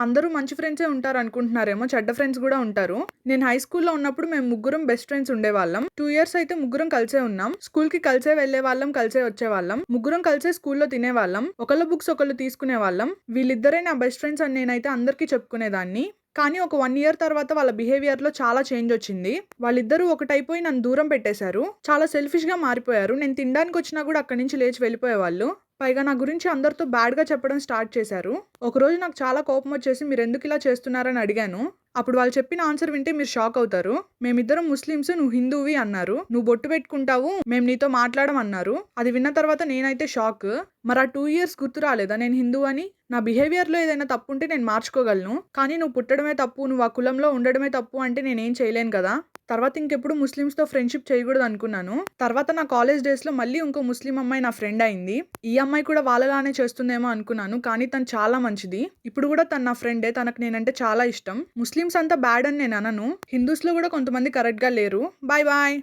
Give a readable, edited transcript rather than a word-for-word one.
అందరూ మంచి ఫ్రెండ్సే ఉంటారనుకుంటున్నారేమో, చెడ్డ ఫ్రెండ్స్ గూడా ఉంటారు. నేను హై స్కూల్‌లో ఉన్నప్పుడు మేము ముగ్గురం బెస్ట్ ఫ్రెండ్స్ ఉండేవాళ్ళం. 2 ఇయర్స్ అయితే ముగ్గురం కలిసే ఉన్నాం. స్కూల్‌కి కలిసే వెళ్ళేవాళ్ళం, కలిసే వచ్చేవాళ్ళం. ముగ్గురం కలిసే స్కూల్‌లో తినేవాళ్ళం. ఒకళ్ళ బుక్స్ ఒకళ్ళు తీసుకునేవాళ్ళం. వీళ్ళిద్దరే నా బెస్ట్ ఫ్రెండ్స్ అని నేనైతే అందరికీ చెప్పుకునేదాన్ని. కానీ ఒక 1 ఇయర్ తర్వాత వాళ్ళ బిహేవియర్‌లో చాలా చేంజ్ వచ్చింది. వాళ్ళిద్దరూ ఒకటైపోయి నన్ను దూరం పెట్టేశారు. చాలా సెల్ఫిష్‌గా మారిపోయారు. నేను తినడానికొచ్చినా గూడా అక్కడి నుంచి లేచి వెళ్ళిపోయేవాళ్ళు. పైగా నా గురించి అందరితో బ్యాడ్‌గా చెప్పడం స్టార్ట్ చేశారు. ఒకరోజు నాకు చాలా కోపమొచ్చేసి మీరెందుకిలా చేస్తున్నారని అడిగాను. అప్పుడు వాళ్ళు చెప్పిన ఆన్సర్ వింటే మీరు షాక్ అవుతారు. మేమిద్దరం ముస్లిమ్స్, నువ్వు హిందువువి అన్నారు. నువ్వు బొట్టు పెట్టుకుంటావు, మేము నీతో మాట్లాడం అన్నారు. అది విన్న తర్వాత నేనైతే షాక్. మరి ఆ 2 ఇయర్స్ గుర్తు రాలేదా నేను హిందువు అని? నా బిహేవియర్‌లో ఏదైనా తప్పుంటే నేను మార్చుకోగలను. కానీ నువ్వు పుట్టడమే తప్పు, నువ్వు ఆ కులంలో ఉండడమే తప్పు అంటే నేనేం చేయలేను కదా! తర్వాత ఇంకెప్పుడు ముస్లిమ్స్‌తో ఫ్రెండ్‌షిప్ చేయకూడదనుకున్నాను. తర్వాత నా కాలేజ్ డేస్‌లో మళ్ళీ ఇంకో ముస్లిం అమ్మాయి నా ఫ్రెండ్ అయింది. ఈ అమ్మాయి కూడా వాళ్ళలానే చేస్తుందేమో అనుకున్నాను. కానీ తను చాలా మంచిది. ఇప్పుడు కూడా తను నా ఫ్రెండే. తనకు నేనంటే చాలా ఇష్టం. ముస్లిమ్స్ అంతా బ్యాడ్ అని నేననను. హిందూస్‌లో కూడా కొంతమంది కరెక్ట్‌గా లేరు. Bye bye.